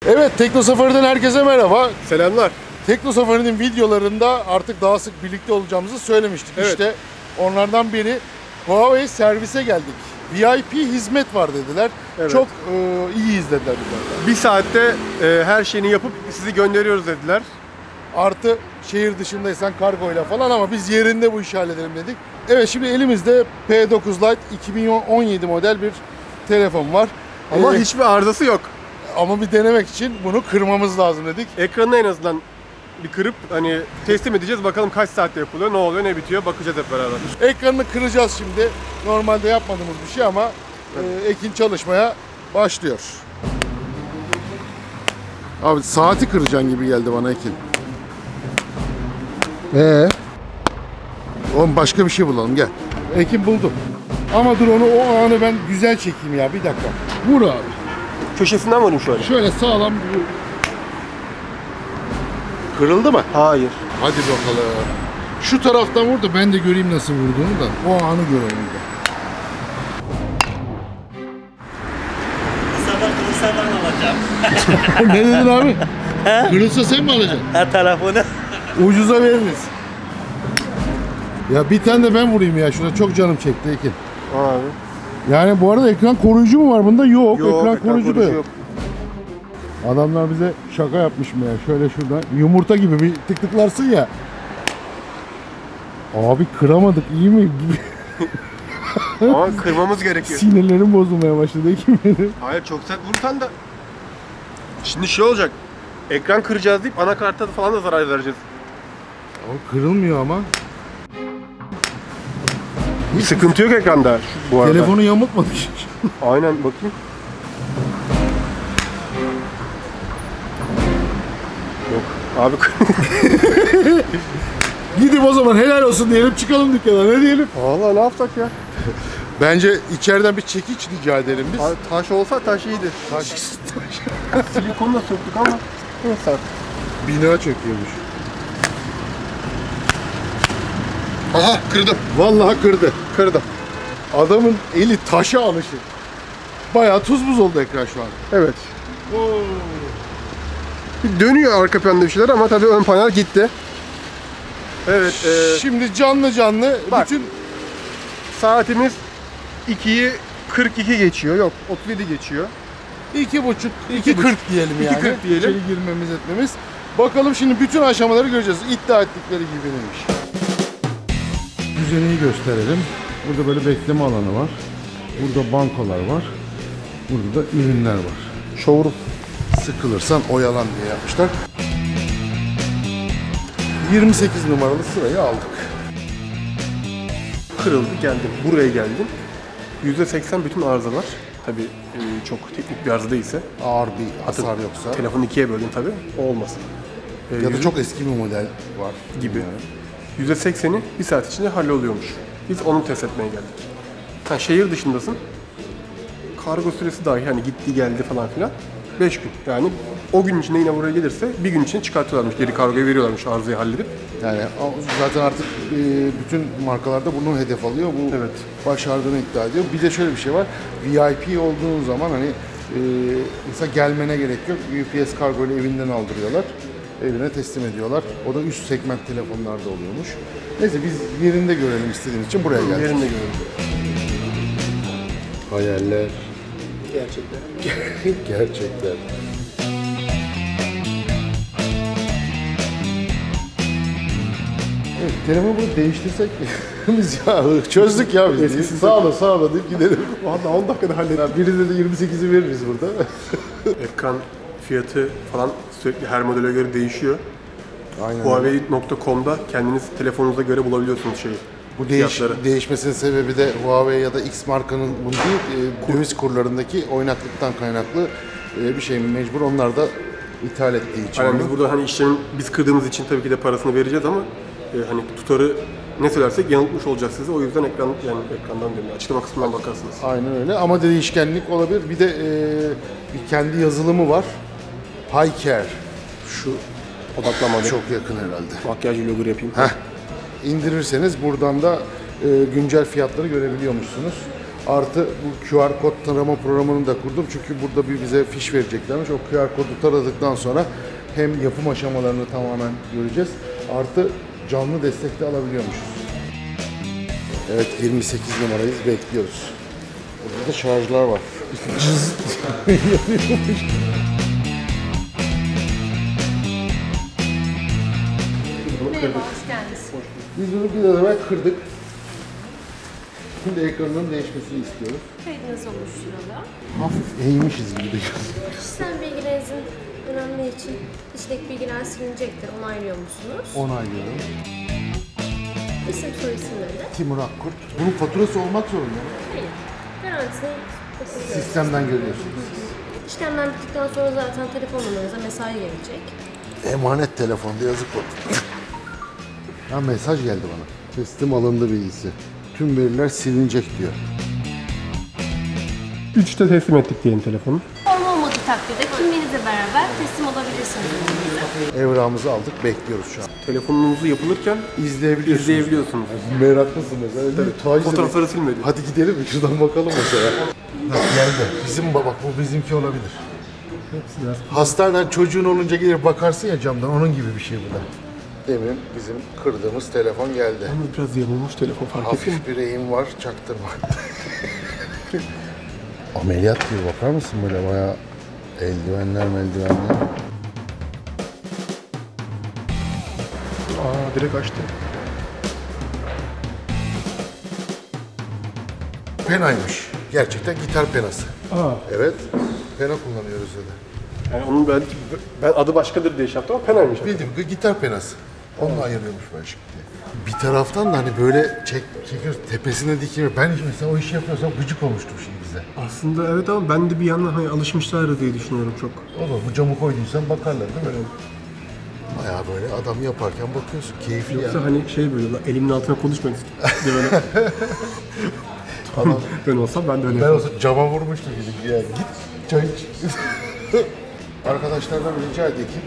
Evet, Tekno Safari'den herkese merhaba. Selamlar. Tekno Safari'nin videolarında artık daha sık birlikte olacağımızı söylemiştik. Evet. İşte onlardan biri Huawei servise geldik. VIP hizmet var dediler. Evet. Çok iyi izlediler bizi. Bir saatte her şeyini yapıp sizi gönderiyoruz dediler. Artı şehir dışındaysan kargoyla falan ama biz yerinde bu işi halledelim dedik. Evet, şimdi elimizde P9 Lite 2017 model bir telefon var. Ama hiçbir arızası yok. Ama bir denemek için bunu kırmamız lazım dedik. Ekranını en azından bir kırıp hani teslim edeceğiz. Bakalım kaç saatte yapılıyor, ne oluyor, ne bitiyor bakacağız hep beraber. Ekranını kıracağız şimdi. Normalde yapmadığımız bir şey ama Ekin çalışmaya başlıyor. Abi saati kıracaksın gibi geldi bana Ekin. Oğlum başka bir şey bulalım, gel. Ekin buldum. Ama dur, o anı ben güzel çekeyim ya, bir dakika. Vur abi. Köşesinden vurayım şöyle. Şöyle sağlam vur. Kırıldı mı? Hayır. Hadi bakalım. Şu taraftan vur da ben de göreyim nasıl vurduğunu da. O anı görelim de. Bu sefer kırılsa ben alacağım. Ne dedin abi? Kırılsa sen mi alacaksın? Her telefonu. Ucuza veririz. Ya bir tane de ben vurayım ya, şuna çok canım çekti Ekin. Abi. Yani bu arada ekran koruyucu mu var bunda? Yok, Yok, ekran koruyucu da yok. Adamlar bize şaka yapmış mı ya? Şöyle şuradan yumurta gibi bir tıklarsın ya. Abi kıramadık, iyi mi? Ama kırmamız gerekiyor. Sinirlerim bozulmaya başladı Ekin benim. Hayır, çok sert vurursan da. Şimdi şey olacak. Ekran kıracağız deyip anakarta falan da zarar vereceğiz. Abi kırılmıyor ama. Bir sıkıntı yok ekranda bu arada. Telefonu yamultmadık. Aynen, bakayım. Yok abi. Gidip o zaman helal olsun diyelim, çıkalım dükkana, ne diyelim? Vallahi ne yapsak ya? Bence içeriden bir çekiç rica edelim biz. Abi, taş olsa taş iyiydi. Taş. Silikonu da söktük ama neyse artık. Bina çöküyormuş. Aha, kırdım. Vallahi kırdı. Kırdım. Adamın eli taşa alışır. Bayağı tuz buz oldu ekran şu an. Evet. Bir dönüyor arka planda bir şeyler ama tabii ön panel gitti. Evet. Şimdi canlı Bak. bütün Saatimiz 2'yi 42 geçiyor. Yok, 37 geçiyor. 2,5 2,40 diyelim yani. 2,40 diyelim. İçeri girmemiz etmemiz. Bakalım şimdi bütün aşamaları göreceğiz. İddia ettikleri gibi neymiş. Düzeneyi gösterelim. Burada böyle bekleme alanı var. Burada bankolar var. Burada da ürünler var. Showroom. Sıkılırsan oyalan diye yapmışlar. 28 numaralı sırayı aldık. Kırıldı, geldim. Buraya geldim. %80 bütün arızalar. Tabii çok teknik bir arıza değilse. Ağır bir hasar yoksa. Telefonu ikiye böldüm tabii. O olmasın. Ya da çok eski bir model var gibi. Yani. %80'i bir saat içinde halloluyormuş. Biz onu test etmeye geldik. Ha, şehir dışındasın. Kargo süresi dahi hani gitti geldi falan filan. 5 gün. Yani o gün içinde yine buraya gelirse bir gün içinde çıkartıyorlarmış. Geri kargoya veriyorlarmış arızayı halledip. Yani zaten artık bütün markalarda bunu hedef alıyor. Bu Evet. başardığını iddia ediyor. Bir de şöyle bir şey var. VIP olduğun zaman hani mesela gelmene gerek yok. UPS kargo ile evinden aldırıyorlar. Evine teslim ediyorlar. O da üst segment telefonlarda oluyormuş. Neyse biz yerinde görelim istediğimiz için buraya geldik. Yerinde görelim. Hayaller. Gerçekten. Gerçekler. Evet, telefonu bunu değiştirsek biz ya çözdük ya biz. Eskisi Sağ ol deyip gidelim. Valla 10 dakikada hallettik. Ya birine de 28'i veririz burada. Ekran fiyatı falan sürekli her modele göre değişiyor. Aynen. Huawei.com'da kendiniz telefonunuza göre bulabiliyorsunuz şeyi. Bu fiyatları. değişmesinin sebebi de Huawei ya da X markanın bunu değil, döviz kurlarındaki oynaklıktan kaynaklı bir şey mecbur. Onlar da ithal ettiği için. Aynen, biz burada hani işlemin biz kırdığımız için tabii ki de parasını vereceğiz ama hani tutarı ne söylersek yanıltmış olacağız sizi. O yüzden ekrandan diyorum. Açıklama kısmından bakarsınız. Aynen öyle ama değişkenlik olabilir. Bir de bir kendi yazılımı var. High Care. Şu Odaklamadı. çok yakın herhalde. Makyaj vlogger yapayım. İndirirseniz buradan da güncel fiyatları görebiliyormuşsunuz. Artı bu QR kod tarama programını da kurdum. Çünkü burada bize fiş vereceklermiş. O QR kodu taradıktan sonra hem yapım aşamalarını tamamen göreceğiz. Artı canlı destek de alabiliyormuşuz. Evet, 28 numarayız, bekliyoruz. Burada da şarjlar var. Merhaba, hoş geldiniz. Biz bunu bir arabaya kırdık. Şimdi ekranının değişmesini istiyoruz. Kaydınız oluşturulur. Hafif eğmişiz gibi de. Kişisel bilgilerinizin önemli için içindeki bilgiler silinecektir. Onaylıyor musunuz? Onaylıyorum. İsim soy isimleri de. Timur Akkurt. Bunun faturası olmak zorunda mı? Hayır. Garantisini okuyoruz. Sistemden görüyorsunuz. İşlemler bittikten sonra zaten telefon numaranıza mesaj gelecek. Emanet telefonda yazık oldu. Ya mesaj geldi bana. Teslim alındı bilgisi. Tüm veriler silinecek diyor. 3'te teslim ettik diyelim telefonu. Form olmadığı takdirde kimliğinizle beraber teslim olabilirsiniz. Evrağımızı aldık, bekliyoruz şu an. Telefonunuzu yapılırken izleyebiliyorsunuz. Meraklısın mesela. Tabii, Fotoğrafları silmedi. Hadi gidelim şuradan bakalım mesela. Bak geldi. Bizim bak bu bizimki olabilir. Hastaneden çocuğun olunca gelir bakarsın ya camdan, onun gibi bir şey bu da. Demin bizim kırdığımız telefon geldi. Ama biraz yamulmuş telefon, fark ettin mi? Hafif bir eğim var, çaktırma. Ameliyat gibi, bakar mısın böyle bayağı eldivenler. Direkt açtı. Penaymış. Gerçekten gitar penası. Evet, pena kullanıyoruz dedi. Yani onun ben adı başkadır diye şey yaptım ama penaymış. Bildiğim gibi gitar penası. Onunla ayırıyormuş böyle şekilde. Bir taraftan da hani böyle çekiyoruz, tepesine dikiliyor. Ben mesela o işi yapıyorsam gıcık olmuştum şimdi bize. Aslında evet ama ben de bir yandan hani alışmışlar diye düşünüyorum çok. Olur, bu camı koyduysan bakarlar değil mi? Bayağı böyle adam yaparken bakıyorsun, keyifli Yoksa ya. hani şey böyle elimin altına konuşmayın diye böyle. Adam, Ben olsam ben de öyle ben yaparım. olsa cama vurmuştum gidip ya. Git çay iç. Arkadaşlardan rica edeyim ki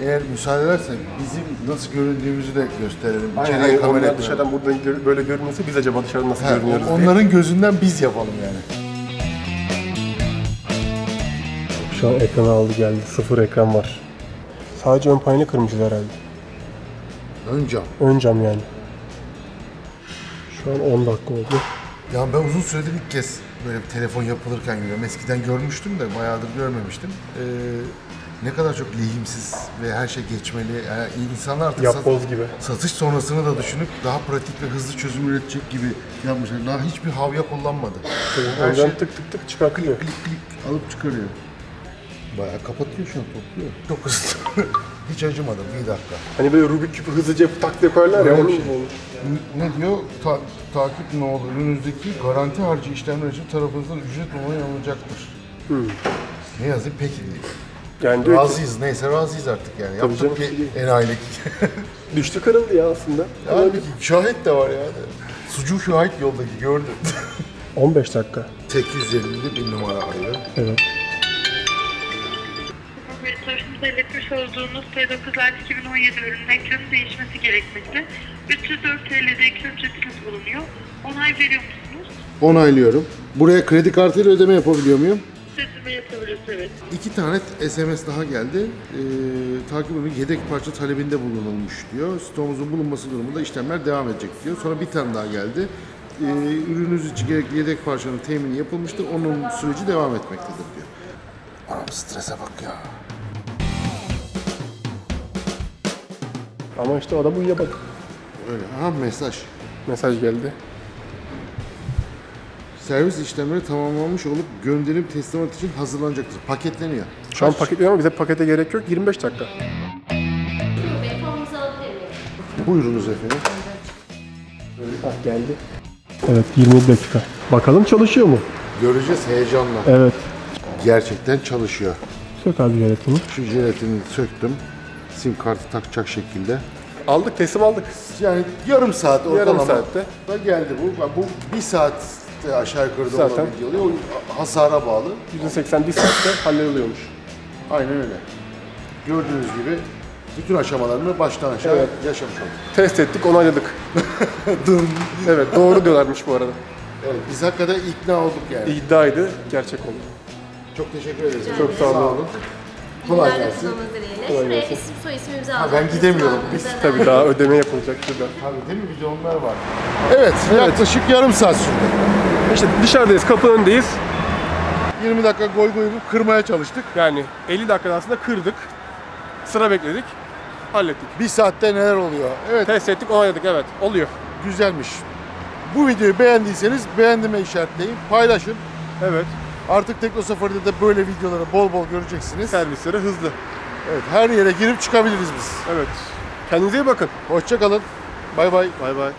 eğer müsaade edersen bizim nasıl göründüğümüzü de gösterelim. İçeriye Aynen, kamera onlar etmeyelim. dışarıdan buradan böyle görünmesi biz acaba dışarıdan nasıl görünüyoruz diye. Onların gözünden biz yapalım yani. Şu an ekranı aldı geldi. Sıfır ekran var. Sadece ön payını kırmışız herhalde. Ön cam. Ön cam yani. Şu an 10 dakika oldu. Ya ben uzun süredir ilk kez böyle bir telefon yapılırken görüyorum. Eskiden görmüştüm de bayağıdır görmemiştim. Ne kadar çok lehimsiz ve her şey geçmeli. Yani insanlar artık Yapboz gibi. satış sonrasını da düşünüp daha pratik ve hızlı çözüm üretecek gibi yapmışlar. Daha hiçbir havya kullanmadı. Her şey Oradan tık tık tık çıkartılıyor. klik alıp çıkarıyor. Bayağı kapatıyor şu an, topluyor. Çok hızlı. Hiç acımadım, bir dakika. Hani böyle Rubik küpü hızlıca tak diye koyarlar ya. Öyle Onun bir gibi şey. olmuş. Ne diyor? Takip ne olur? Önünüzdeki garanti harcı işlemler için tarafınızdan ücret onaylanılacaktır. Ne yazık peki diyor. Yani diyor ki, Razıyız, neyse razıyız artık yani. Tabii Yaptık canım. bir enayilik. düştü kırıldı ya aslında. Halbuki şahit de var yani. Sucuğu şahit yoldaki gördüm. 15 dakika. 850'li bir numara ayrı. Evet. Sonuçta iletmiş olduğunuz T9/2017 ürünün ekranın değişmesi gerekmekte. 304 TL'de ekran ücretiniz bulunuyor. Onay veriyor musunuz? Onaylıyorum. Buraya kredi kartıyla ödeme yapabiliyor muyum? Ödeme yapabilirsiniz, evet. 2 tane SMS daha geldi. Takip ürünü yedek parça talebinde bulunulmuş diyor. Stoğumuzun bulunması durumunda işlemler devam edecek diyor. Sonra bir tane daha geldi. Ürününüz için gerekli yedek parçanın temini yapılmıştır. Onun süreci devam etmektedir diyor. Anam strese bak ya. Ama işte adam uyuyamadı. Öyle. Aha mesaj. Mesaj geldi. Servis işlemleri tamamlanmış olup gönderim teslimat için hazırlanacaktır. Paketleniyor. Şu an paketliyor ama bize pakete gerek yok. 25 dakika. Bey, formunuzu alabilir miyim? Buyurunuz efendim. Ah geldi. Evet 27 dakika. Bakalım çalışıyor mu? Göreceğiz heyecanla. Evet. Gerçekten çalışıyor. Sök abi jelatini. Şu jelatini söktüm. Sim kartı takacak şekilde. Aldık, teslim aldık. Yani yarım saat ortalama. Yarım saatte. Da geldi bu. Bu bir saat aşağı yukarı da Zaten. olabiliyor. O hasara bağlı. %80 bir saatte halloluyormuş. Aynen öyle. Gördüğünüz gibi bütün aşamalarını baştan aşağı yaşamış olduk. Test ettik, onayladık. Dım. Evet, doğru diyorlarmış bu arada. Evet, biz hakikaten ikna olduk yani. İddiaydı, gerçek oldu. Çok teşekkür ederiz. Çok sağ olun. Kolay Günlerde gelsin. kullanmanız dileğiyle. Şuraya isim soy isim imza ben alacaksınız. gidemiyorum. Kulağınıza Biz da- Tabii daha ödeme yapılacak şurada. Tabii değil mi? Bir de onlar var. Evet, yaklaşık yarım saat sürdü. İşte dışarıdayız, kapı önündeyiz. 20 dakika goy goy yapıp kırmaya çalıştık. Yani 50 dakikada aslında kırdık. Sıra bekledik. Hallettik. Bir saatte neler oluyor? Evet, Test ettik, onayladık. Evet, oluyor. güzelmiş. Bu videoyu beğendiyseniz beğendime işaretleyin, paylaşın. Evet, Artık Teknosafari'de de böyle videoları bol bol göreceksiniz. servisleri hızlı. Evet, her yere girip çıkabiliriz biz. Evet. Kendinize iyi bakın. Hoşça kalın. Bay bay. Bay bay.